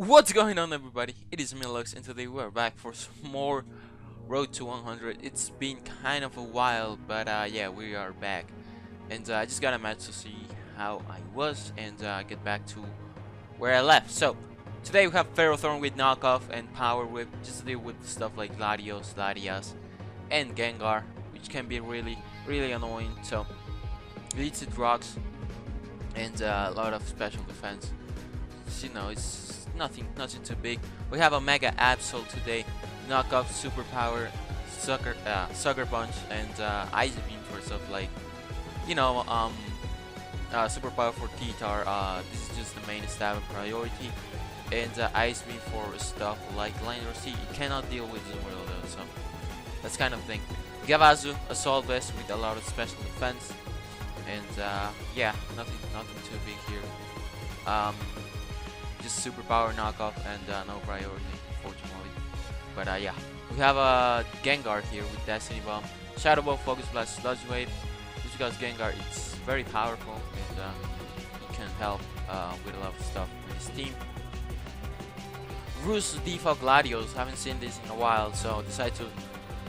What's going on, everybody? It is Milux, and today we're back for some more Road to 100. It's been kind of a while, but yeah, we are back. And I just got a match to see how I was and get back to where I left. So, today we have Ferrothorn with knockoff and Power Whip, just to deal with stuff like Latios, Latias, and Gengar, which can be really annoying. So, leads with rocks and a lot of special defense. So, you know, it's nothing too big. We have a Mega ABSOL today, knockoff superpower, sucker punch, and ice beam for stuff like, you know, superpower for T-Tar. This is just the main stab and priority, and ice beam for stuff like Line or C. You cannot deal with Zumwheel though, so that's kind of thing. Gavazu, Assault Vest with a lot of special defense, and yeah, nothing too big here. Just superpower knockoff and no priority, unfortunately. But yeah, we have a Gengar here with Destiny Bomb, Shadow Ball, Focus Blast, Sludge Wave. Just because Gengar is very powerful and he can help with a lot of stuff with his team. Roost Defog Gladios, haven't seen this in a while, so decided to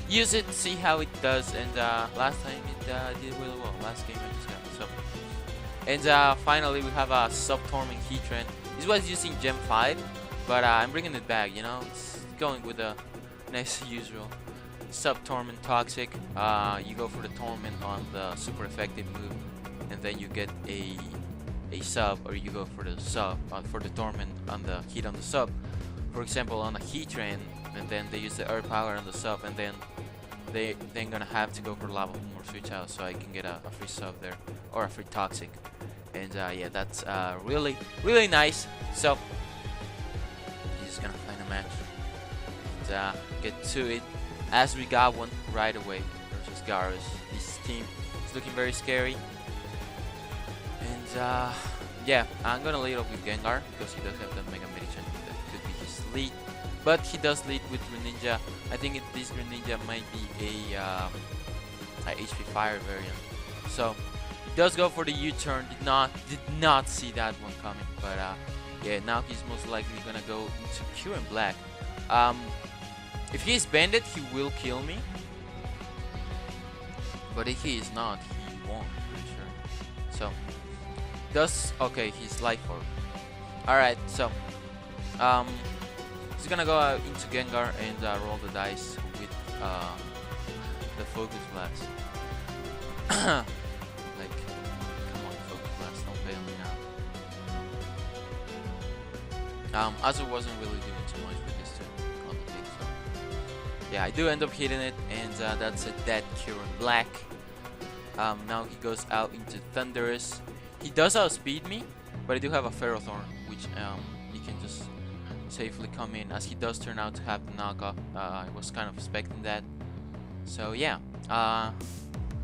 use it, see how it does, and last time it did really well. Last game I just got it, so. And finally we have a Subtorming Heatran. This was using Gem 5, but I'm bringing it back, you know, it's going with the nice usual. Sub-Torment Toxic, you go for the Torment on the super effective move, and then you get a sub, or you go for the sub, for the Torment on the hit on the sub. For example, on a Heatran, and then they use the Earth Power on the sub, and then they're gonna have to go for Lava Boom or Switch Out, so I can get a free sub there, or a free Toxic. And yeah, that's really nice. So he's just gonna find a match and get to it, as we got one right away versus Garrus. This team is looking very scary, and yeah, I'm gonna lead off with Gengar because he does have the Mega Medicham that could be his lead, but he does lead with Greninja. I think this Greninja might be a HP Fire variant, so does go for the U-turn. Did not see that one coming, but yeah, now he's most likely gonna go into pure and black. If he is banded, he will kill me, but if he is not, he won't, pretty sure. So does okay, he's Life Orb. Alright, so he's gonna go out into Gengar and roll the dice with the Focus Blast. Azu wasn't really doing too much with his turn on the pit, so yeah, I do end up hitting it, and that's a dead Cure in black. Now he goes out into Thunderous. He does outspeed me, but I do have a Ferrothorn, which he can just safely come in, as he does turn out to have the knockoff. I was kind of expecting that, so yeah.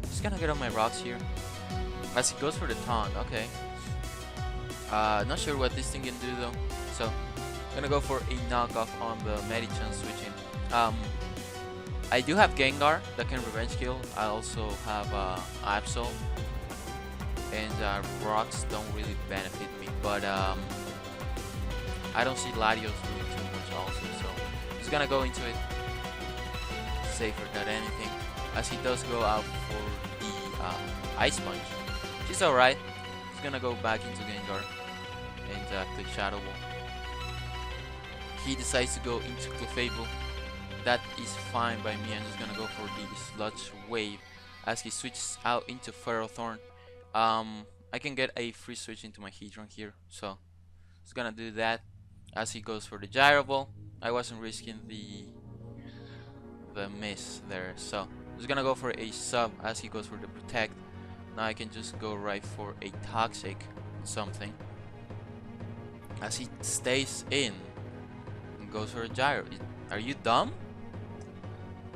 Just gonna get on my rocks here, as he goes for the taunt. Okay. Not sure what this thing can do though. So I'm gonna go for a knockoff on the Medicham switching. I do have Gengar that can revenge kill. I also have Absol, and rocks don't really benefit me, but I don't see Latios doing too much also, so he's gonna go into it safer than anything, as he does go out for the Ice Punch, which is alright. He's gonna go back into Gengar and click Shadow Ball. He decides to go into Clefable. That is fine by me. I'm just gonna go for the Sludge Wave as he switches out into Ferrothorn. I can get a free switch into my Heatran here, so he's gonna do that as he goes for the Gyro Ball. I wasn't risking the miss there, so he's gonna go for a sub as he goes for the Protect. Now I can just go right for a Toxic something as he stays in and goes for a Gyro. Are you dumb?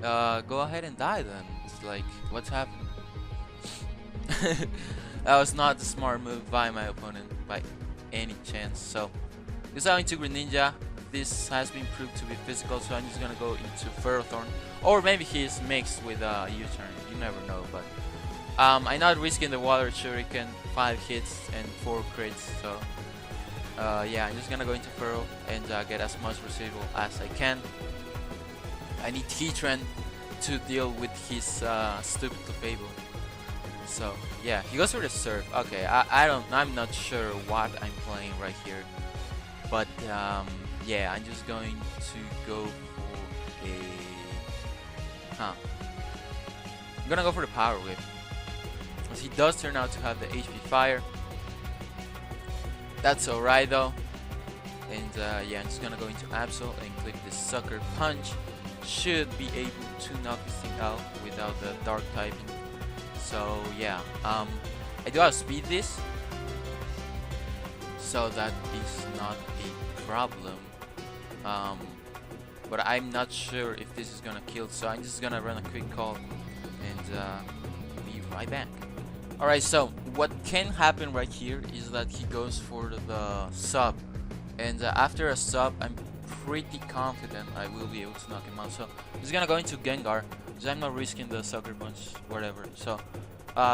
Go ahead and die then. It's like, what's happening? That was not a smart move by my opponent by any chance. So goes out into Greninja. This has been proved to be physical, so I'm just gonna go into Ferrothorn, or maybe he's mixed with a U-turn. You never know, but I'm not risking the Water Shuriken, 5 hits and 4 crits, so Yeah, I'm just gonna go into Furrow and get as much residual as I can. I need Heatran to deal with his stupid Clefable. So yeah, he goes for the Surf. Okay, I'm not sure what I'm playing right here, but yeah, I'm just going to go for a I'm gonna go for the Power Whip, because he does turn out to have the HP Fire. That's alright though. And yeah, I'm just gonna go into Absol and click the Sucker Punch. Should be able to knock this thing out without the Dark typing. So yeah, I do have Speed this, so that is not a problem. But I'm not sure if this is gonna kill, so I'm just gonna run a quick call and be right back. Alright, so what can happen right here is that he goes for the sub, and after a sub I'm pretty confident I will be able to knock him out. So he's gonna go into Gengar, because I'm not risking the Sucker Punch, whatever. So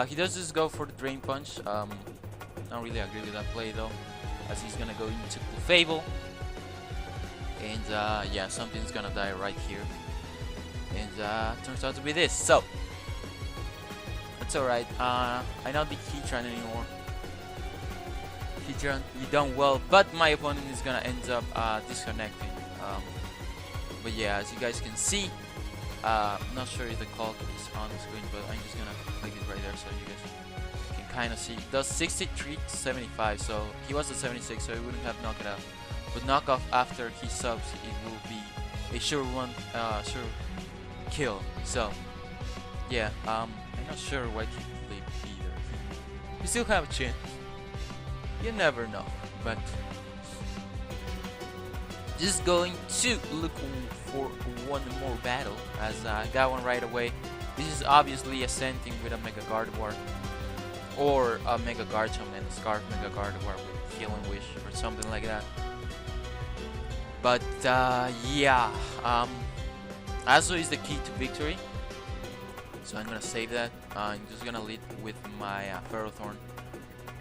he does just go for the Drain Punch. Don't really agree with that play though, as he's gonna go into Clefable, and yeah, something's gonna die right here, and turns out to be this. So it's alright. I not be Heatran anymore. Heatran, you done well, but my opponent is gonna end up disconnecting. But yeah, as you guys can see, I'm not sure if the clock is on the screen, but I'm just gonna click it right there so you guys can kind of see. It does 63 to 75, so he was at 76, so he wouldn't have knocked it out. But knockoff after he subs, it will be a sure kill. So yeah, I'm not sure why he flipped either. You still have a chance. You never know, but just going to look for one more battle, as I got one right away. This is obviously ascending with a Mega Gardevoir, or a Mega Garchomp and a Scarf Mega Gardevoir with Healing Wish or something like that. But yeah, ABSOL is the key to victory, so I'm gonna save that. I'm just gonna lead with my Ferrothorn,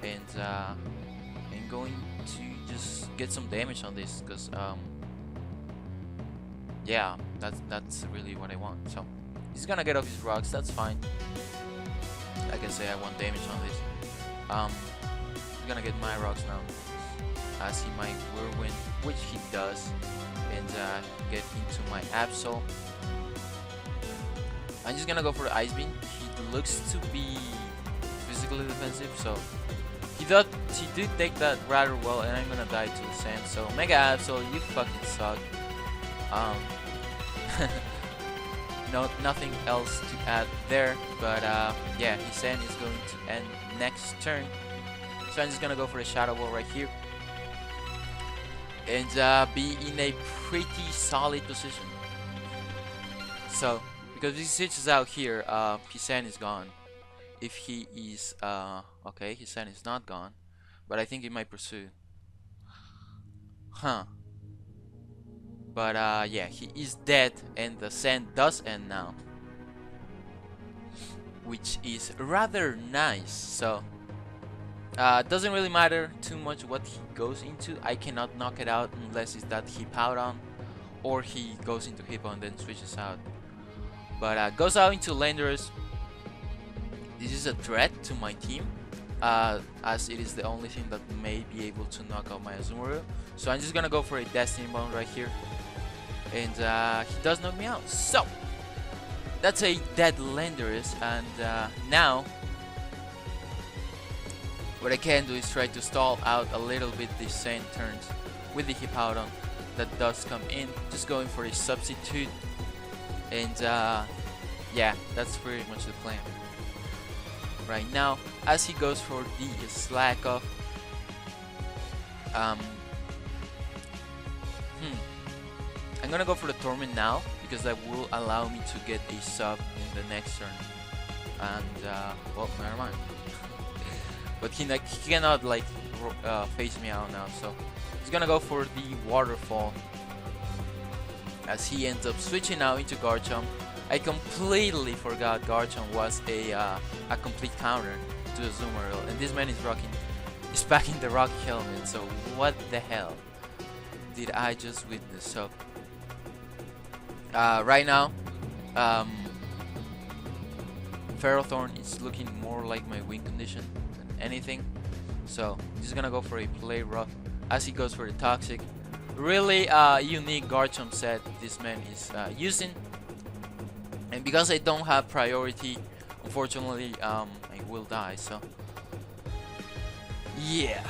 and I'm going to just get some damage on this, because yeah, that's really what I want. So he's gonna get off his rocks, that's fine. I can say I want damage on this. I'm gonna get my rocks now, as he might Whirlwind, which he does, and get into my ABSOL. I'm just gonna go for the Ice Beam. He looks to be physically defensive, so he did take that rather well, and I'm gonna die to the sand. So Mega ABSOL, you fucking suck. No, nothing else to add there, but yeah, his sand is going to end next turn. So I'm just gonna go for the Shadow Ball right here, and be in a pretty solid position. So because if he switches out here, his sand is gone. If he is okay, his sand is not gone, but I think he might pursue. But yeah, he is dead, and the sand does end now, which is rather nice. So doesn't really matter too much what he goes into. I cannot knock it out unless it's that he Hippowdon, or he goes into Hippo and then switches out. But goes out into Landorus. This is a threat to my team, as it is the only thing that may be able to knock out my Azumarill. So I'm just gonna go for a Destiny Bond right here, and he does knock me out. So that's a dead Landorus, and now what I can do is try to stall out a little bit these sand turns with the Hippowdon that does come in, just going for a substitute, and yeah, that's pretty much the plan right now, as he goes for the Slack Off. I'm gonna go for the Torment now, because that will allow me to get a sub in the next turn, and well, never mind. But he cannot like face me out now, so he's gonna go for the Waterfall, as he ends up switching out into Garchomp. I completely forgot Garchomp was a complete counter to Azumarill, and this man is rocking is packing the rock helmet. So what the hell did I just witness? So right now, um, Ferrothorn is looking more like my win condition than anything. So I'm just gonna go for a play rough as he goes for the toxic. Really unique Garchomp set this man is using, and because I don't have priority, unfortunately I will die. So yeah,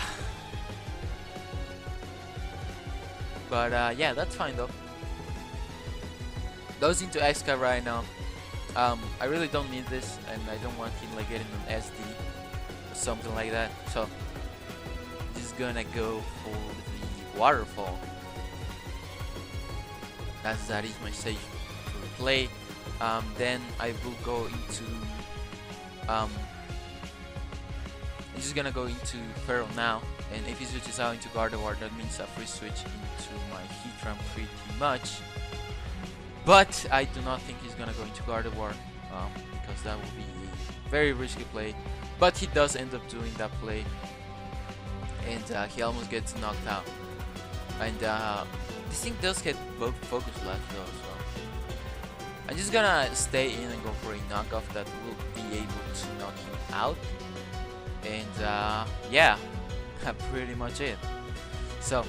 but yeah, that's fine though. Goes into X-Sky right now. I really don't need this, and I don't want him like getting an SD or something like that. So just gonna go for the waterfall. That is my stage for the play. Then I will go into I'm just gonna go into Feral now, and if he switches out into Gardevoir, that means a free switch into my Heatran pretty much. But I do not think he's gonna go into Gardevoir, because that will be a very risky play. But he does end up doing that play, and he almost gets knocked out. And this thing does get both Focus Blast though, so I'm just gonna stay in and go for a knockoff that will be able to knock him out. And yeah, pretty much it. So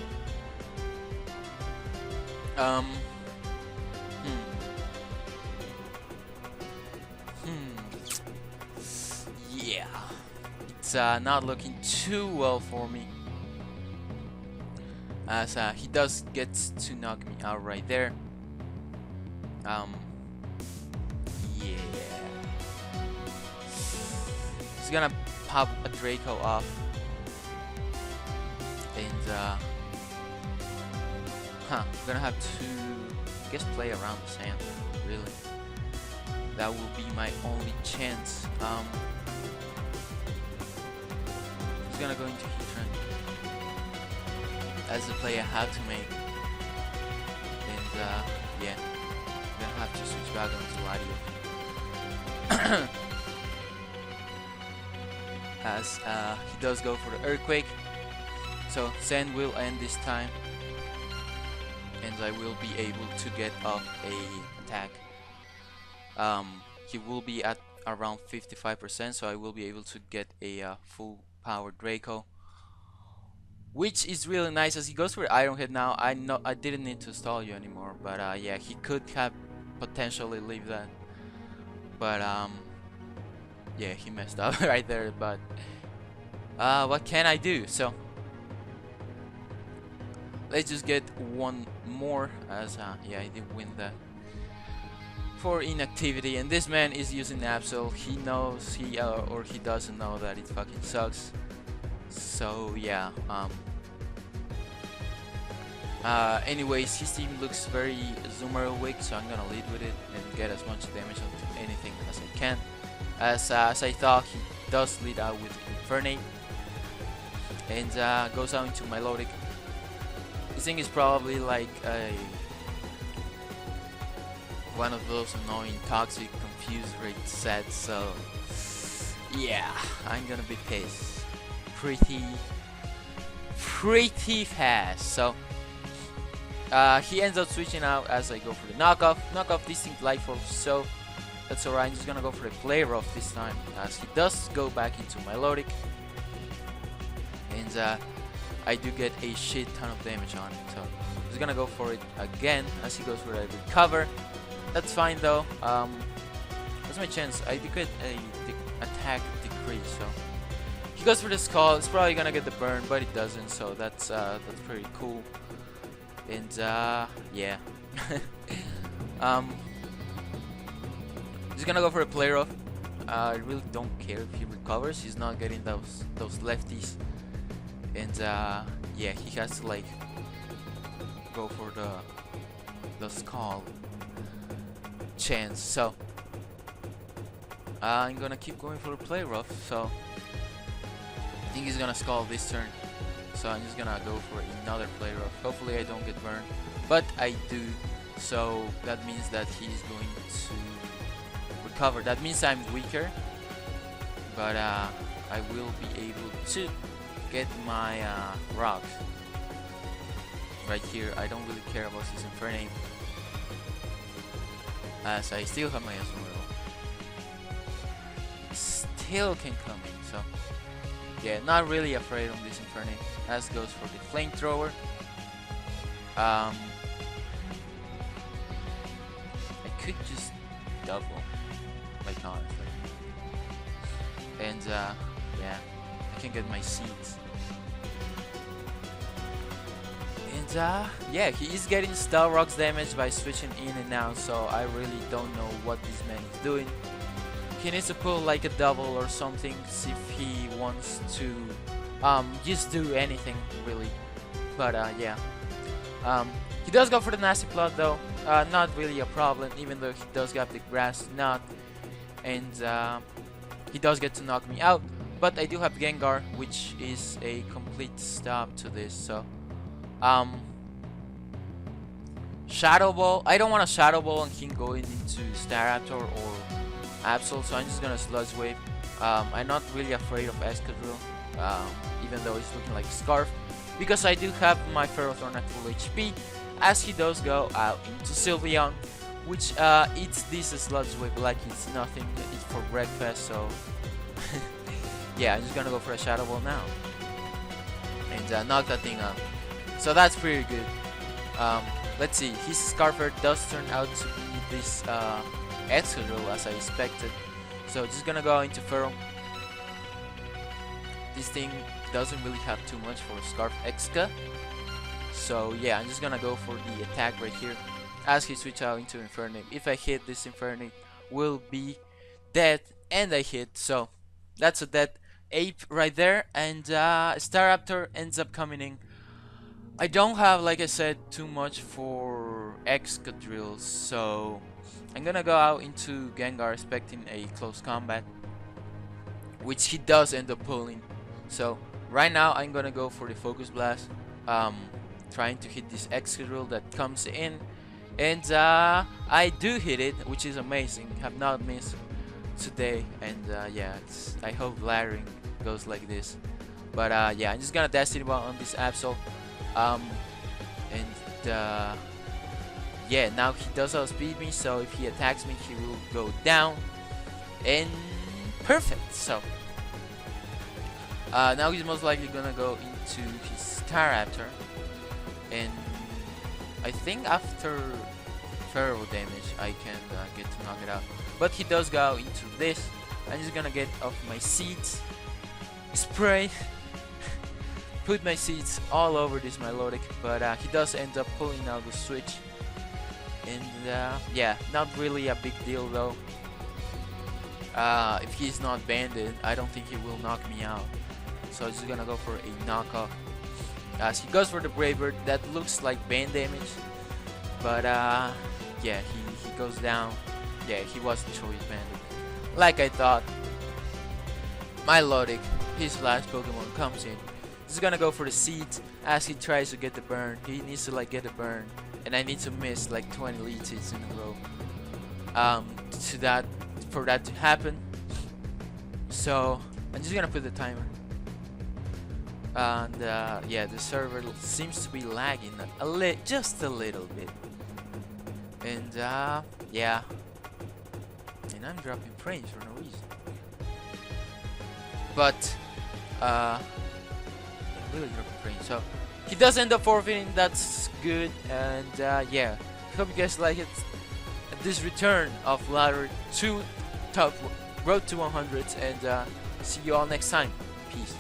yeah, it's not looking too well for me, as he does get to knock me out right there. Yeah, he's gonna pop a Draco off, and I'm gonna have to, I guess, play around the sand. Really, that will be my only chance. He's gonna go into Heatran. That's the play I have to make, and yeah, I'm gonna have to switch back onto Latios. As he does go for the Earthquake, so Zen will end this time, and I will be able to get off a attack. He will be at around 55%, so I will be able to get a full power Draco, which is really nice. As he goes for Iron Head now, I know I didn't need to stall you anymore, but yeah, he could have potentially leave that, but yeah, he messed up right there. But what can I do? So let's just get one more, as yeah, I did win that for inactivity, and this man is using ABSOL. He knows or he doesn't know that it fucking sucks. So yeah, anyways, his team looks very Zoomer weak, so I'm gonna lead with it and get as much damage onto anything as I can. As I thought, he does lead out with Infernape, and goes out into Milotic. This thing is probably like a one of those annoying toxic confused rate sets, so yeah, I'm gonna be pissed pretty fast. So he ends up switching out as I go for the knockoff distinct life force, so that's alright. I'm just gonna go for the play rough this time, as he does go back into Milotic, and I do get a shit ton of damage on it. So I'm just gonna go for it again as he goes for a recover. That's fine though. What's my chance? I do get a attack decrease, so he goes for the Skull. It's probably gonna get the burn, but it doesn't, so that's pretty cool. And yeah, he's gonna go for a play rough. I really don't care if he recovers. He's not getting those lefties, and yeah, he has to like go for the Skull chance. So I'm gonna keep going for a play rough. So I think he's gonna Skull this turn, so I'm just gonna go for another play rough. Hopefully I don't get burned, but I do, so that means that he's going to recover. That means I'm weaker, but I will be able to get my rocks right here. I don't really care about his Infernape, as I still have my Azumarill. Still can come in, so yeah, not really afraid of this Infernape. As goes for the Flamethrower. I could just double, like honestly, and yeah, I can get my seeds. And yeah, he is getting Steel Rocks damage by switching in and out, so I really don't know what this man is doing. He needs to pull like a double or something, see if he wants to just do anything really. But yeah, he does go for the Nasty Plot though, not really a problem, even though he does get the Grass Knot, and he does get to knock me out. But I do have Gengar, which is a complete stop to this. So Shadow Ball. I don't want a Shadow Ball and him going into Staraptor or ABSOL, so I'm just gonna Sludge Wave. I'm not really afraid of Excadrill, even though it's looking like a Scarf, because I do have my Ferrothorn at full HP, as he does go out into Sylveon, which eats this Sludge Wave like it's nothing. It's for breakfast, so yeah, I'm just gonna go for a Shadow Ball now and knock that thing out. So that's pretty good. Let's see, his Scarfer does turn out to be this Excadrill as I expected. So just gonna go into Ferro. This thing doesn't really have too much for Scarf Exca. So yeah, I'm just gonna go for the attack right here as he switch out into Infernape. If I hit, this Infernape will be dead, and I hit, so that's a dead ape right there. And Staraptor ends up coming in. I don't have, like I said, too much for Excadrill, so I'm gonna go out into Gengar expecting a close combat, which he does end up pulling. So right now I'm gonna go for the Focus Blast, trying to hit this Excadrill that comes in, and I do hit it, which is amazing. Have not missed today, and yeah, I hope laddering goes like this. But yeah, I'm just gonna Destiny Ball on this ABSOL, and yeah, now he does outspeed me, so if he attacks me, he will go down, and perfect. So now he's most likely gonna go into his Staraptor, and I think after Ferro damage I can get to knock it out. But he does go into this. I'm just gonna get off my seeds, spray, put my seeds all over this Milotic, but he does end up pulling out the switch. And yeah, not really a big deal though. If he's not banded, I don't think he will knock me out. So I'm just gonna go for a knockoff. As he goes for the Brave Bird, that looks like band damage, but yeah, he goes down. Yeah, he wasn't choice banded, like I thought. Milotic, his last Pokemon, comes in. He's gonna go for the seeds as he tries to get the burn. He needs to like get a burn, and I need to miss like 20 lead hits in a row for that to happen. So I'm just gonna put the timer. And yeah, the server seems to be lagging just a little bit. And yeah, and I'm dropping frames for no reason. But yeah, really dropping frames. So he does end up forfeiting. That's good. And yeah, hope you guys like it. This return of ladder to top road to 100s, and see you all next time. Peace.